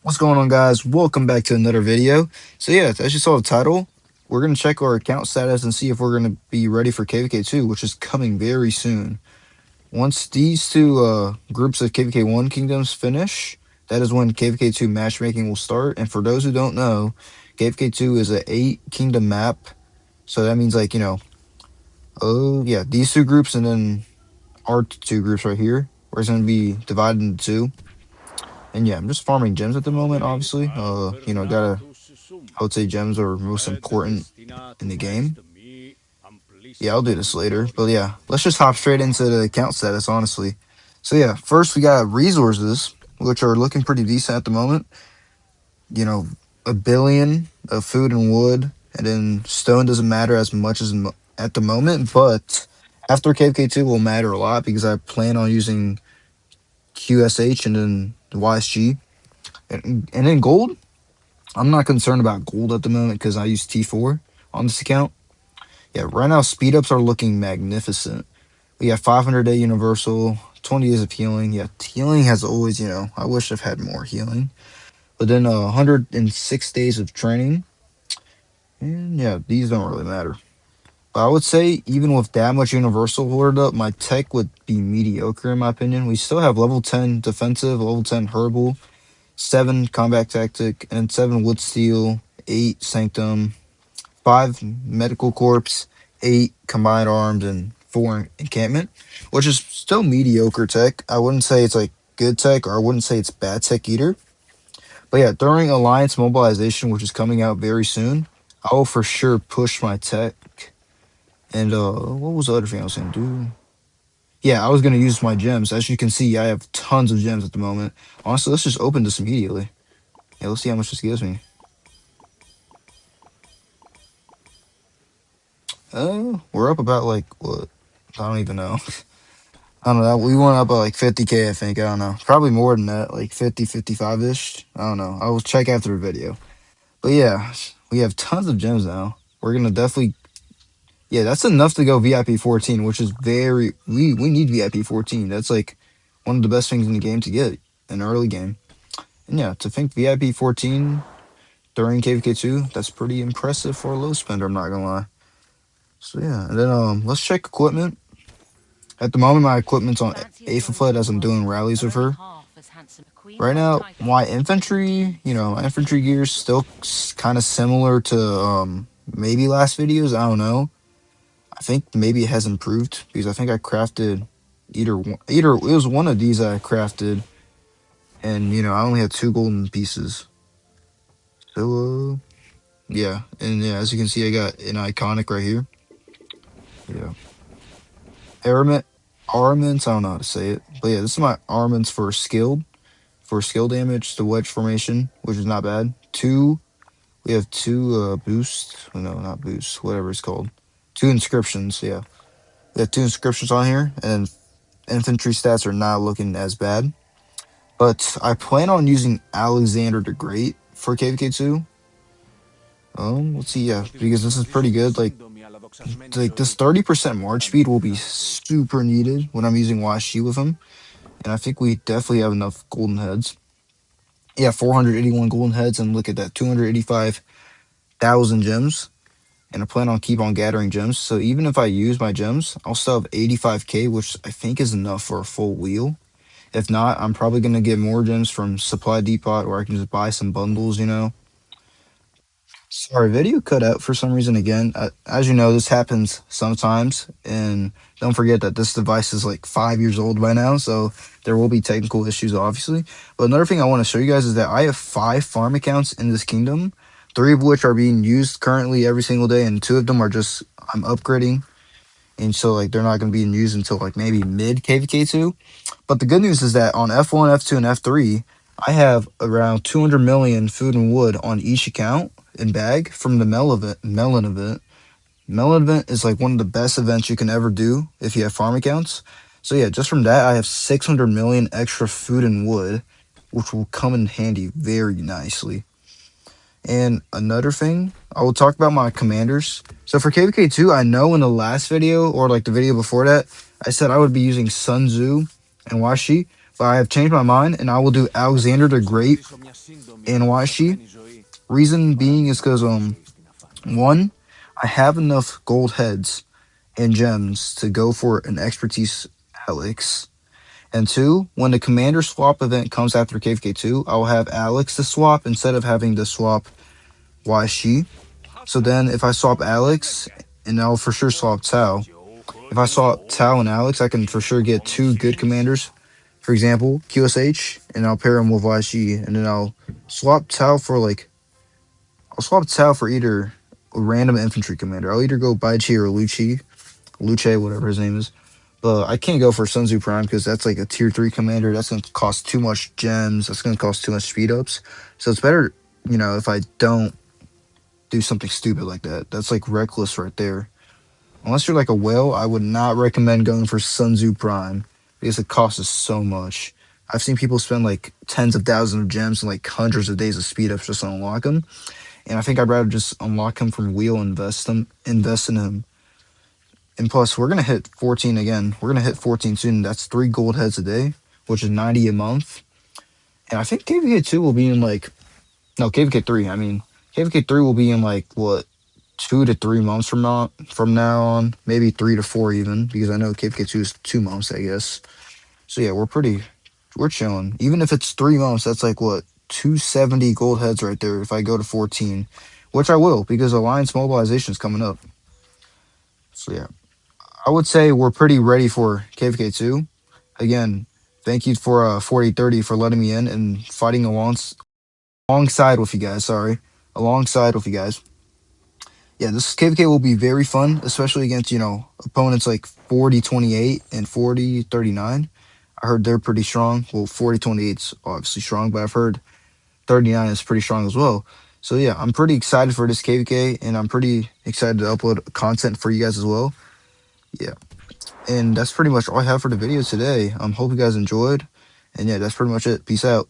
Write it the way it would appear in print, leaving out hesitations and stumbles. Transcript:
What's going on, guys? Welcome back to another video. So yeah, as you saw the title, we're going to check our account status and see if we're going to be ready for KVK2, which is coming very soon. Once these two groups of KVK1 kingdoms finish, that is when KVK2 matchmaking will start. And for those who don't know, KVK2 is a 8 kingdom map. So that means, like, oh yeah, these two groups and then our two groups right here, where it's going to be divided into two. And yeah, I'm just farming gems at the moment, obviously. Gotta, I would say gems are most important in the game. Yeah, I'll do this later. But yeah, let's just hop straight into the account status, honestly. So yeah, first we got resources, which are looking pretty decent at the moment. You know, a billion of food and wood, and then stone doesn't matter as much as at the moment, but after KVK2 will matter a lot because I plan on using QSH and then YSG. And then gold, I'm not concerned about gold at the moment because I use T4 on this account. Yeah, right now speed ups are looking magnificent. We got 500 day universal, 20 days of healing. Yeah, healing has always, I wish I've had more healing. But then 106 days of training. And yeah, these don't really matter. But I would say even with that much universal hoarded up, my tech would be mediocre in my opinion. We still have level 10 defensive, level 10 herbal, 7 combat tactic, and 7 wood steel, 8 sanctum, 5 medical corpse, 8 combined arms, and 4 encampment, which is still mediocre tech. I wouldn't say it's like good tech, or I wouldn't say it's bad tech either. But yeah, during Alliance mobilization, which is coming out very soon, I will for sure push my tech. And what was the other thing I was gonna do? Yeah, I was gonna use my gems. As you can see, I have tons of gems at the moment. Honestly, let's just open this immediately. Yeah, let's see how much this gives me. We're up about like what? I don't even know. I don't know. We went up by like 50K, I think. I don't know. Probably more than that, like 50, 55 ish. I don't know. I will check after the video. But yeah, we have tons of gems now. We're gonna definitely, yeah, that's enough to go VIP 14, which is very, we need VIP 14. That's like one of the best things in the game to get in the early game. And yeah, to think VIP 14 during KVK2, that's pretty impressive for a low spender, I'm not gonna lie. So yeah, and then let's check equipment. At the moment, my equipment's on Aphaflet as I'm doing rallies with her. Right now, my infantry, my infantry gear is still kind of similar to maybe last videos. I don't know. I think maybe it has improved because I think I crafted either it was one of these I crafted, and I only had 2 golden pieces. So yeah, and yeah, as you can see, I got an iconic right here. Yeah, armament, armaments. I don't know how to say it, but yeah, this is my armaments for skilled. For skill damage, the wedge formation, which is not bad. We have 2 boosts. No, not boosts. Whatever it's called. 2 inscriptions. Yeah, we have 2 inscriptions on here, and infantry stats are not looking as bad. But I plan on using Alexander the Great for KVK2. Let's see. Yeah, because this is pretty good. Like this 30% march speed will be super needed when I'm using Washi with him, and I think we definitely have enough golden heads. Yeah, 481 golden heads, and look at that, 285,000 gems. And I plan on keep on gathering gems. So even if I use my gems, I'll still have 85K, which I think is enough for a full wheel. If not, I'm probably gonna get more gems from Supply Depot, or I can just buy some bundles. Sorry, video cut out for some reason again. As you know, this happens sometimes, and don't forget that this device is like 5 years old by now, so there will be technical issues, obviously. But another thing I want to show you guys is that I have 5 farm accounts in this kingdom, 3 of which are being used currently every single day, and 2 of them are just I'm upgrading, and so like they're not going to be in use until like maybe mid KVK2. But the good news is that on F1, F2, and F3, I have around 200 million food and wood on each account in bag from the Melon event. Melon event is like one of the best events you can ever do if you have farm accounts. So yeah, just from that, I have 600 million extra food and wood, which will come in handy very nicely. And another thing, I will talk about my commanders. So for KVK2, I know in the last video, or like the video before that, I said I would be using Sun Tzu and Washi. But I have changed my mind, and I will do Alexander the Great and Waishi. Reason being is because one, I have enough gold heads and gems to go for an expertise Alex. And two, when the commander swap event comes after KVK2, I'll have Alex to swap instead of having to swap Waishi. So then if I swap Alex, and I'll for sure swap Tao. If I swap Tao and Alex, I can for sure get two good commanders. For example, QSH, and I'll pair him with YG, and then swap Tao for like I'll swap Tao for either a random infantry commander. I'll either go Baichi or Luce, whatever his name is. But I can't go for Sun Tzu Prime because that's like a tier 3 commander. That's gonna cost too much gems. That's gonna cost too much speed ups. So it's better, if I don't do something stupid like that. That's like reckless right there. Unless you're like a whale, I would not recommend going for Sun Tzu Prime because it costs us so much. I've seen people spend like tens of thousands of gems and like hundreds of days of speed ups just to unlock them. And I think I'd rather just unlock him from wheel and invest in him. And plus, we're gonna hit 14 again. We're gonna hit 14 soon. That's 3 gold heads a day, which is 90 a month. And I think KVK2 will be in like no KVK3. I mean KVK3 will be in like what 2 to 3 months from now on, maybe 3 to 4 even, because I know KVK2 is 2 months, I guess. So yeah, we're chilling. Even if it's 3 months, that's like what 270 gold heads right there. If I go to 14, which I will, because Alliance mobilization is coming up. So yeah, I would say we're pretty ready for KVK2. Again, thank you for 4030 for letting me in and fighting alongside with you guys. Sorry, alongside with you guys. Yeah, this KVK will be very fun, especially against opponents like 4028 and 4039. I heard they're pretty strong. Well, 4028 is obviously strong, but I've heard 39 is pretty strong as well. So yeah, I'm pretty excited for this KVK, and I'm pretty excited to upload content for you guys as well. Yeah, and that's pretty much all I have for the video today. Hope you guys enjoyed, and yeah, that's pretty much it. Peace out.